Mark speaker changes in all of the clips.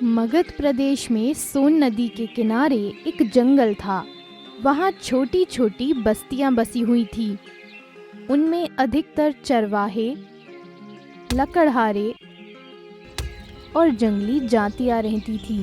Speaker 1: मगध प्रदेश में सोन नदी के किनारे एक जंगल था। वहाँ छोटी छोटी बस्तियाँ बसी हुई थी। उनमें अधिकतर चरवाहे, लकड़हारे और जंगली जातियाँ रहती थी।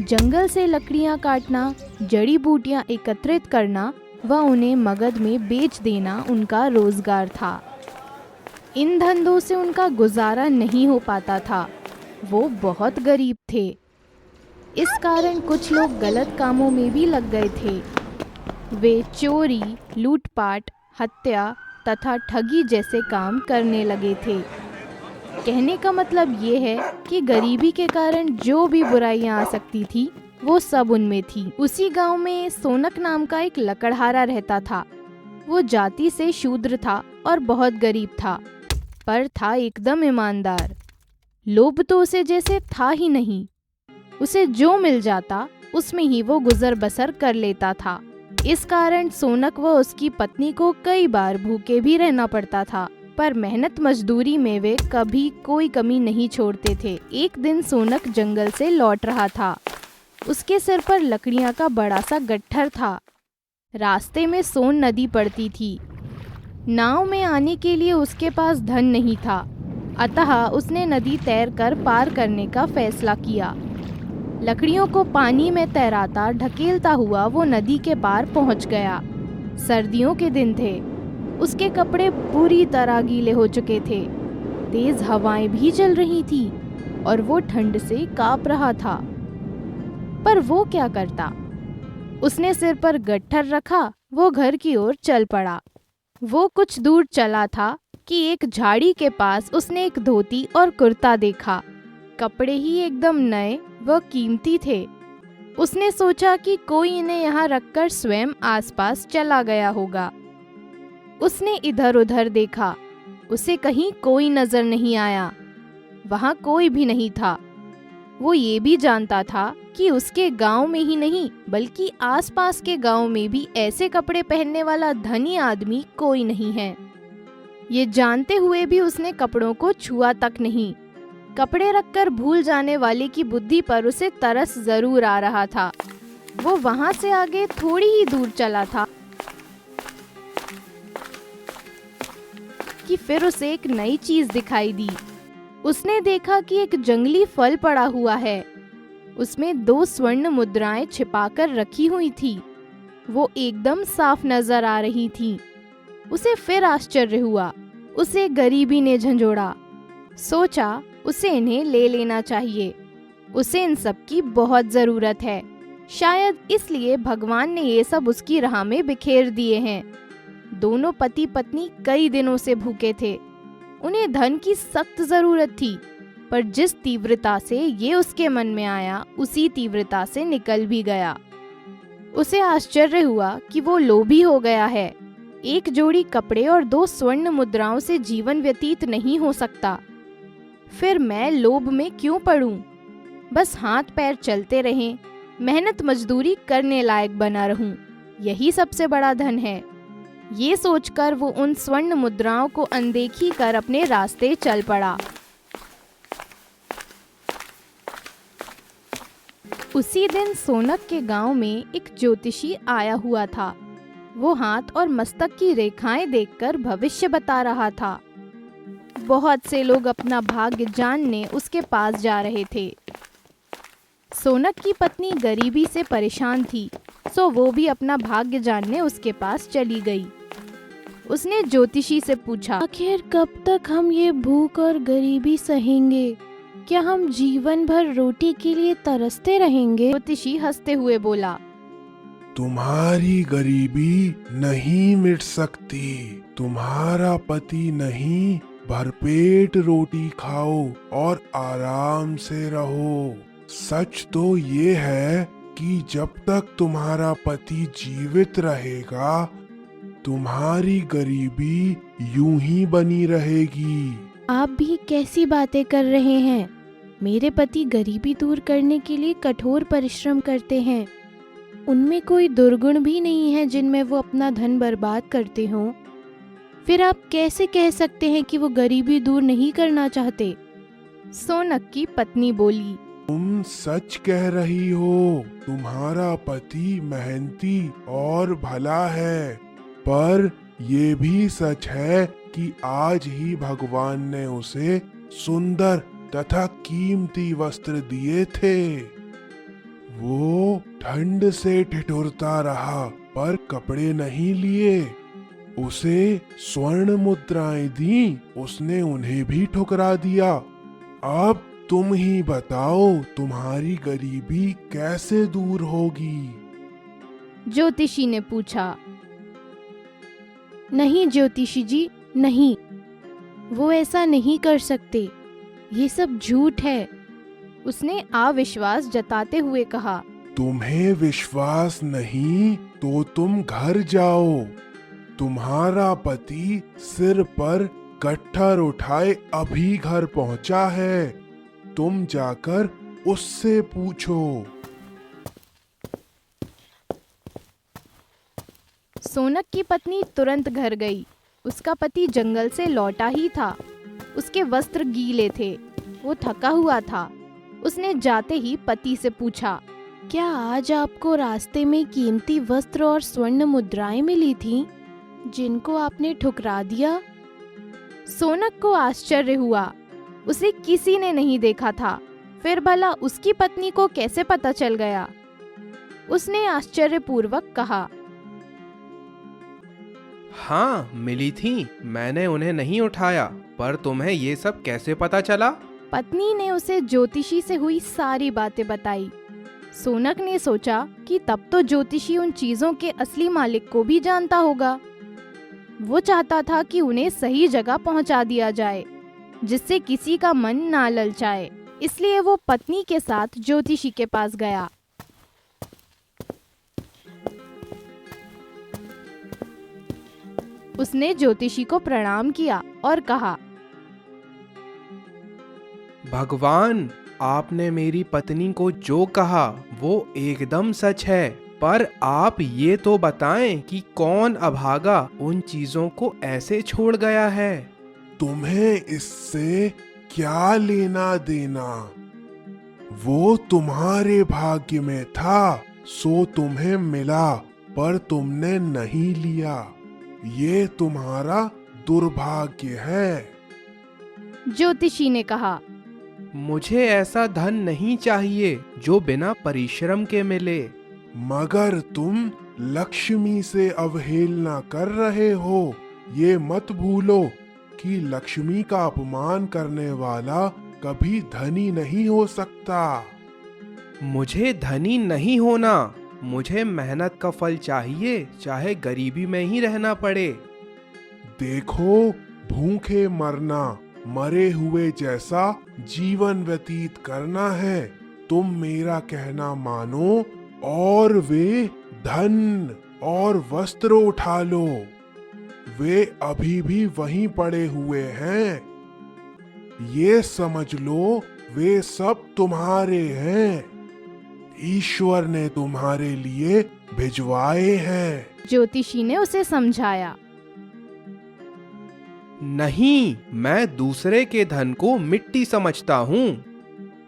Speaker 1: जंगल से लकड़ियाँ काटना, जड़ी बूटियाँ एकत्रित करना व उन्हें मगध में बेच देना उनका रोजगार था। इन धंधों से उनका गुजारा नहीं हो पाता था। वो बहुत गरीब थे। इस कारण कुछ लोग गलत कामों में भी लग गए थे। वे चोरी, लूटपाट, हत्या तथा ठगी जैसे काम करने लगे थे। कहने का मतलब ये है कि गरीबी के कारण जो भी बुराइयां आ सकती थी वो सब उनमें थी। उसी गांव में सोनक नाम का एक लकड़हारा रहता था। वो जाति से शूद्र था और बहुत गरीब था, पर था एकदम ईमानदार। लोभ तो उसे जैसे था ही नहीं। उसे जो मिल जाता उसमें ही वो गुजर बसर कर लेता था। इस कारण सोनक व उसकी पत्नी को कई बार भूखे भी रहना पड़ता था, पर मेहनत मजदूरी में वे कभी कोई कमी नहीं छोड़ते थे। एक दिन सोनक जंगल से लौट रहा था। उसके सिर पर लकड़ियां का बड़ा सा गट्ठर था। रास्ते में सोन नदी पड़ती थी। नाव में आने के लिए उसके पास धन नहीं था, अतः उसने नदी तैरकर पार करने का फैसला किया। लकड़ियों को पानी में तैराता ढकेलता हुआ वो नदी के पार पहुंच गया। सर्दियों के दिन थे। उसके कपड़े पूरी तरह गीले हो चुके थे। तेज हवाएं भी चल रही थी और वो ठंड से कांप रहा था। पर वो क्या करता? उसने सिर पर गट्ठर रखा, वो घर की ओर चल पड़ा। वो कुछ दूर चला था कि एक झाड़ी के पास उसने एक धोती और कुर्ता देखा। कपड़े ही एकदम नए व कीमती थे। उसने सोचा कि कोई इन्हें यहाँ रखकर स्वयं आसपास चला गया होगा। उसने इधर उधर देखा, उसे कहीं कोई नजर नहीं आया। वहाँ कोई भी नहीं था। वो ये भी जानता था कि उसके गांव में ही नहीं बल्कि आसपास के गांव में भी ऐसे कपड़े पहनने वाला धनी आदमी कोई नहीं है। ये जानते हुए भी उसने कपड़ों को छुआ तक नहीं। कपड़े रखकर भूल जाने वाले की बुद्धि पर उसे तरस जरूर आ रहा था। वो वहां से आगे थोड़ी ही दूर चला था कि फिर उसे एक नई चीज दिखाई दी। उसने देखा कि एक जंगली फल पड़ा हुआ है। उसमें 2 स्वर्ण मुद्राएं छिपाकर रखी हुई थी। वो एकदम साफ नजर आ रही थी। उसे फिर आश्चर्य हुआ। उसे गरीबी ने झंझोड़ा। सोचा उसे इन्हें ले लेना चाहिए। उसे इन सब की बहुत जरूरत है। शायद इसलिए भगवान ने ये सब उसकी राह में बिखेर दिए हैं। दोनों पति पत्नी कई दिनों से भूखे थे। उन्हें धन की सख्त जरूरत थी, पर जिस तीव्रता से ये उसके मन में आया उसी तीव्रता से निकल भी गया। उसे आश्चर्य हुआ कि वो लोभी हो गया है। एक जोड़ी कपड़े और 2 स्वर्ण मुद्राओं से जीवन व्यतीत नहीं हो सकता। फिर मैं लोभ में क्यों पड़ूं? बस हाथ पैर चलते रहें, मेहनत मजदूरी करने लायक बना रहूं, यही सबसे बड़ा धन है। ये सोचकर वो उन स्वर्ण मुद्राओं को अनदेखी कर अपने रास्ते चल पड़ा। उसी दिन सोनक के गांव में एक ज्योतिषी आया हुआ था। वो हाथ और मस्तक की रेखाएं देखकर भविष्य बता रहा था। बहुत से लोग अपना भाग्य जानने उसके पास जा रहे थे। सोनक की पत्नी गरीबी से परेशान थी, सो वो भी अपना भाग्य जानने उसके पास चली गई। उसने ज्योतिषी से पूछा, आखिर कब तक हम ये भूख और गरीबी सहेंगे? क्या हम जीवन भर रोटी के लिए तरसते रहेंगे? ज्योतिषी हंसते हुए बोला,
Speaker 2: तुम्हारी गरीबी नहीं मिट सकती। तुम्हारा पति नहीं, भरपेट रोटी खाओ और आराम से रहो। सच तो ये है कि जब तक तुम्हारा पति जीवित रहेगा, तुम्हारी गरीबी यूं ही बनी रहेगी।
Speaker 1: आप भी कैसी बातें कर रहे हैं? मेरे पति गरीबी दूर करने के लिए कठोर परिश्रम करते हैं। उनमें कोई दुर्गुण भी नहीं है जिनमें वो अपना धन बर्बाद करते हों। फिर आप कैसे कह सकते हैं कि वो गरीबी दूर नहीं करना चाहते? सोनक की पत्नी बोली,
Speaker 2: तुम सच कह रही हो, तुम्हारा पति मेहनती और भला है, पर ये भी सच है कि आज ही भगवान ने उसे सुंदर तथा कीमती वस्त्र दिए थे। वो ठंड से ठिठुरता रहा पर कपड़े नहीं लिए। उसे स्वर्ण मुद्राएं दी, उसने उन्हें भी ठुकरा दिया। अब तुम ही बताओ, तुम्हारी गरीबी कैसे दूर होगी?
Speaker 1: ज्योतिषी ने पूछा। नहीं ज्योतिषी जी, नहीं, वो ऐसा नहीं कर सकते, ये सब झूठ है, उसने अविश्वास जताते हुए कहा।
Speaker 2: तुम्हें विश्वास नहीं तो तुम घर जाओ। तुम्हारा पति सिर पर गट्ठर उठाए अभी घर पहुंचा है, तुम जाकर उससे पूछो।
Speaker 1: सोनक की पत्नी तुरंत घर गई। उसका पति जंगल से लौटा ही था। उसके वस्त्र गीले थे, वो थका हुआ था। उसने जाते ही पति से पूछा, क्या आज आपको रास्ते में कीमती वस्त्र और स्वर्ण मुद्राएं मिली थीं, जिनको आपने ठुकरा दिया? सोनक को आश्चर्य हुआ, उसे किसी ने नहीं देखा था, फिर भला उसकी पत्नी को कैसे पता चल गया? उसने आश्चर्यपूर्वक कहा,
Speaker 3: हाँ मिली थी, मैंने उन्हें नहीं उठाया, पर तुम्हें ये सब कैसे पता चला?
Speaker 1: पत्नी ने उसे ज्योतिषी से हुई सारी बातें बताई। सोनक ने सोचा कि तब तो ज्योतिषी उन चीजों के असली मालिक को भी जानता होगा। वो चाहता था कि उन्हें सही जगह पहुंचा दिया जाए, जिससे किसी का मन ना ललचाए। इसलिए वो पत्नी के साथ ज्योतिषी के पास गया। उसने ज्योतिषी को प्रणाम किया और कहा,
Speaker 3: भगवान, आपने मेरी पत्नी को जो कहा वो एकदम सच है, पर आप ये तो बताएं कि कौन अभागा उन चीजों को ऐसे छोड़ गया है?
Speaker 2: तुम्हें इससे क्या लेना देना? वो तुम्हारे भाग्य में था, सो तुम्हें मिला, पर तुमने नहीं लिया। ये तुम्हारा दुर्भाग्य है।
Speaker 1: ज्योतिषी ने कहा,
Speaker 3: मुझे ऐसा धन नहीं चाहिए जो बिना परिश्रम के मिले।
Speaker 2: मगर तुम लक्ष्मी से अवहेलना कर रहे हो। ये मत भूलो कि लक्ष्मी का अपमान करने वाला कभी धनी नहीं हो सकता।
Speaker 3: मुझे धनी नहीं होना, मुझे मेहनत का फल चाहिए, चाहे गरीबी में ही रहना पड़े।
Speaker 2: देखो, भूखे मरना मरे हुए जैसा जीवन व्यतीत करना है। तुम मेरा कहना मानो और वे धन और वस्त्र उठा लो। वे अभी भी वहीं पड़े हुए हैं। ये समझ लो, वे सब तुम्हारे हैं। ईश्वर ने तुम्हारे लिए भिजवाए हैं।
Speaker 1: ज्योतिषी ने उसे समझाया।
Speaker 3: नहीं, मैं दूसरे के धन को मिट्टी समझता हूँ।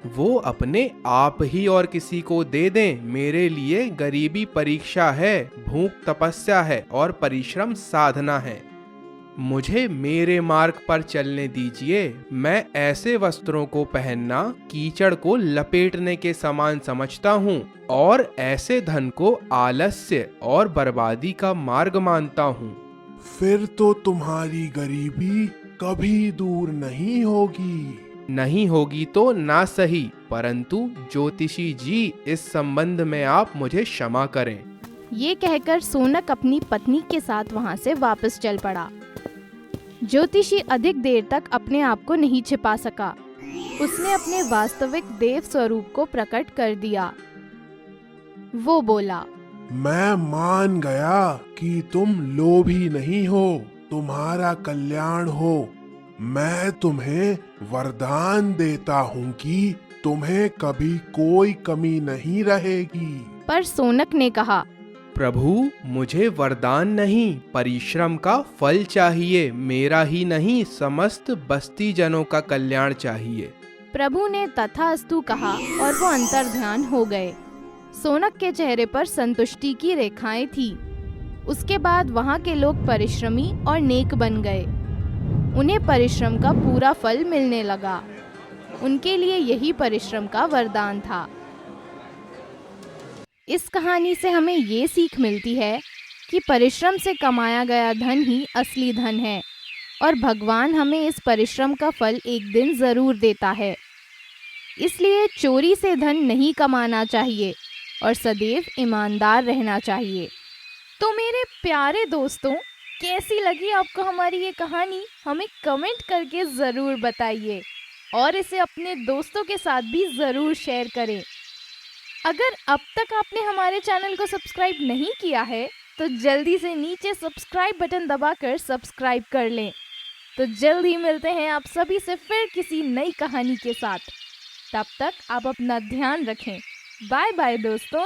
Speaker 3: वो अपने आप ही और किसी को दे दें। मेरे लिए गरीबी परीक्षा है, भूख तपस्या है और परिश्रम साधना है। मुझे मेरे मार्ग पर चलने दीजिए। मैं ऐसे वस्त्रों को पहनना कीचड़ को लपेटने के समान समझता हूँ और ऐसे धन को आलस्य और बर्बादी का मार्ग मानता हूँ।
Speaker 2: फिर तो तुम्हारी गरीबी कभी दूर नहीं होगी।
Speaker 3: नहीं होगी तो ना सही, परंतु ज्योतिषी जी, इस संबंध में आप मुझे क्षमा करें।
Speaker 1: ये कहकर सोनक अपनी पत्नी के साथ वहां से वापस चल पड़ा। ज्योतिषी अधिक देर तक अपने आप को नहीं छिपा सका। उसने अपने वास्तविक देव स्वरूप को प्रकट कर दिया। वो बोला,
Speaker 2: मैं मान गया कि तुम लोभी नहीं हो, तुम्हारा कल्याण हो। मैं तुम्हें वरदान देता हूँ कि तुम्हें कभी कोई कमी नहीं रहेगी।
Speaker 1: पर सोनक ने कहा,
Speaker 3: प्रभु, मुझे वरदान नहीं, परिश्रम का फल चाहिए। मेरा ही नहीं, समस्त बस्ती जनों का कल्याण चाहिए।
Speaker 1: प्रभु ने तथास्तु कहा और वो अंतर्ध्यान हो गए। सोनक के चेहरे पर संतुष्टि की रेखाएं थी। उसके बाद वहाँ के लोग परिश्रमी और नेक बन गए। उन्हें परिश्रम का पूरा फल मिलने लगा। उनके लिए यही परिश्रम का वरदान था। इस कहानी से हमें ये सीख मिलती है कि परिश्रम से कमाया गया धन ही असली धन है और भगवान हमें इस परिश्रम का फल एक दिन ज़रूर देता है। इसलिए चोरी से धन नहीं कमाना चाहिए और सदैव ईमानदार रहना चाहिए। तो मेरे प्यारे दोस्तों, कैसी लगी आपको हमारी ये कहानी? हमें कमेंट करके ज़रूर बताइए और इसे अपने दोस्तों के साथ भी ज़रूर शेयर करें। अगर अब तक आपने हमारे चैनल को सब्सक्राइब नहीं किया है तो जल्दी से नीचे सब्सक्राइब बटन दबाकर सब्सक्राइब कर लें। तो जल्द ही मिलते हैं आप सभी से फिर किसी नई कहानी के साथ। तब तक आप अपना ध्यान रखें। बाय बाय दोस्तों।